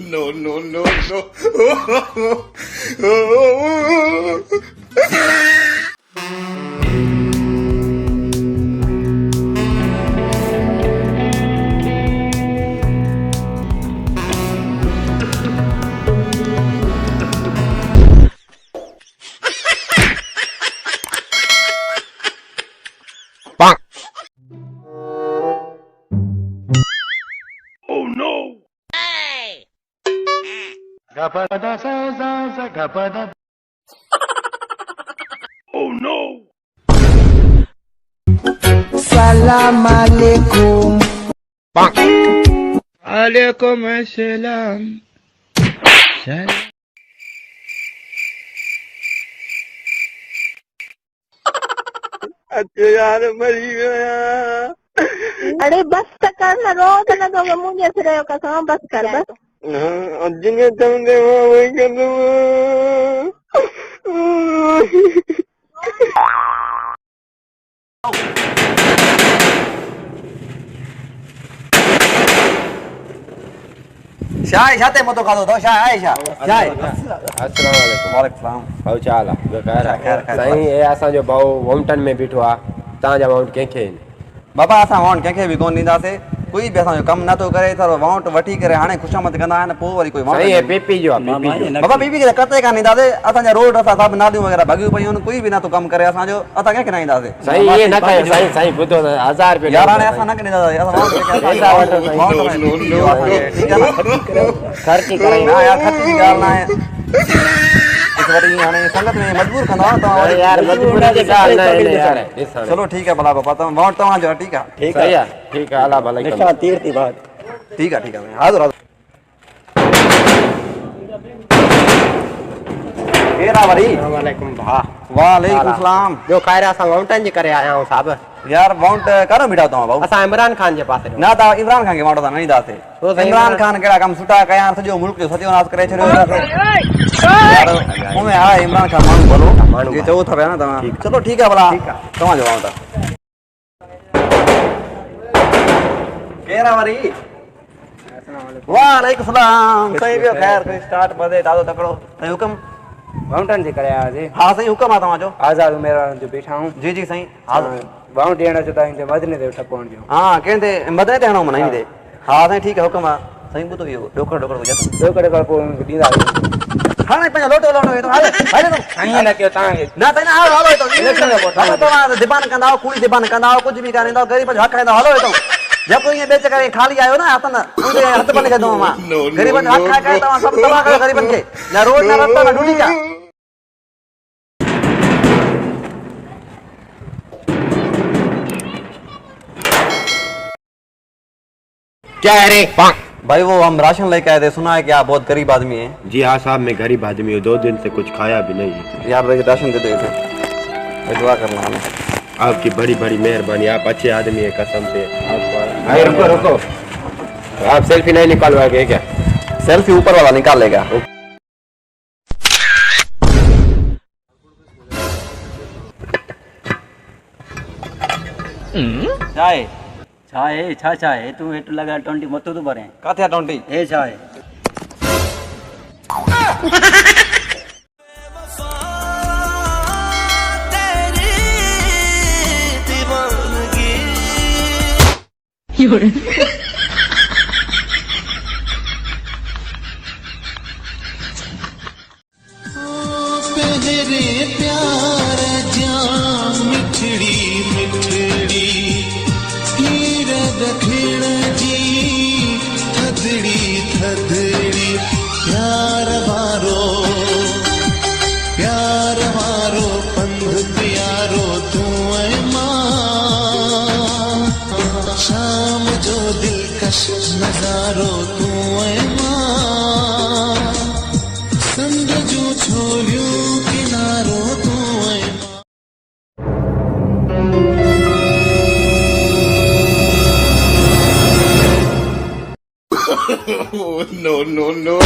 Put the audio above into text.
No, no, no, no. Oh no! Oh no! Salam alaikum. Alaikum assalam. अच्छा यार मरी गया। अरे बस कर ना, रोज ना तो मुझे फिर कसम बस कर बस। जिन्हें समझे वही कर शाह शाते मतो खादो तो शाह आहे शाह शाह अस्सलाम वालेकुम। वालेकुम सलाम। भाऊ चाल आहे खैर खैर साईं हे असांजो भाऊ वॉमटन में बीठो आहे तव्हांजा वाउंट कंहिंखे आहिनि बाबा असां वाउंट कंहिंखे बि कोन ॾींदासीं कोई बि असांजो कमु नथो करे थोरो वाउंट वठी करे हाणे ख़ुशामद कंदा आहिनि पोइ वरी कोई साईं हे पीपी जो आहे पीपी जो बाबा बीबी खे कते कान ॾींदासीं असांजा रोड असां सभु नालियूं वग़ैरह भॻियूं पयूं आहिनि कोई बि नथो कमु करे असांजो असां कंहिंखे न ॾींदासीं साईं इहे न कयो साईं साईं ॿुधो त 1000 रुपया यार हाणे असां न ॾींदासीं असां ख़र्ची कराई न यार ख़र्च जी ॻाल्हि न आहे वरी हाणे संगत में मजबूर कंदा तव्हां यार मजबूरी जी ॻाल्हि न आहे यार चलो ठीकु आहे भला बाबा तव्हां वाउंट तव्हांजो आहे ठीकु आहे सही आहे ठीकु आहे अला भला ठीकु आहे ठीकु आहे हाज़ुर हाज़ुर केरु आहे वरी वालेकुम भा वालेकुम सलाम ॿियो ख़ैर असां वाउंटनि जे करे आया आहियूं साहिबु यार वाउंट करो बीठा तव्हां भाऊ असां इमरान ख़ान जे पासे न तव्हां इमरान ख़ान खे वाउंट था न ॾींदासीं इमरान ख़ान कहिड़ा कम सुठा कया सॼो मुल्क जो सत्यानाश करे छॾियो उहे आहे इमरान ख़ान माण्हू भलो जीअं चओ था पिया न तव्हां चलो ठीकु आहे भला तव्हांजो वाउंट केरु आहे वरी वालेकुम सलाम साईं ॿियो ख़ैर स्टार्ट बदे ॾाढो तकिड़ो साईं हुकुम वाउंटनि जे करे आयासीं हा साईं हुकुम आहे तव्हांजो आज़ाद उमेर वारनि जो बीठा आहियूं जी जी साईं हा वाउंट ॾियण जो तव्हां हिते मदने ते टपोण जो हा कंहिं ते मदने ते हणो माना हिन ते हा साईं ठीकु आहे हुकुम आहे साईं ॿुधो इहो ॾोकड़ ॾोकड़ ॿियो पोइ ॾींदासीं हाणे पंहिंजो लोटो लोटो हले हले तूं ईअं न कयो तव्हांखे न साईं न हलो हलो तव्हां दिबान कंदा कूड़ी दिबान कंदा कुझु बि कान ईंदो ग़रीब जो हक़ हलो हितां जेको ईअं बेच करे खाली आयो न हथ न हथ बंदि करे मां ग़रीबनि जो हक़ खाए करे तव्हां सभु तबाह कयो ग़रीबनि खे न रोड न रस्ता न ढूंढी कया क्या है रे भाई वो हम राशन लेके आए थे सुना है कि आप बहुत गरीब आदमी हैं जी हाँ साहब मैं गरीब आदमी हूँ 2 दिन से कुछ खाया भी नहीं है यार राशन दे दो इसे दुआ करना हमें आपकी बड़ी बड़ी मेहरबानी आप अच्छे आदमी है कसम से अरे रुको रुको आप सेल्फी नहीं निकालवाएंगे क्या सेल्फी ऊपर वाला निकालेगा चाय चाय छा चाय तू एट लगा 20 मत तो भरे काथे 20 ए चाय नजारो तू मां संग जो छोलियूं किनारो तू no, no, no, no.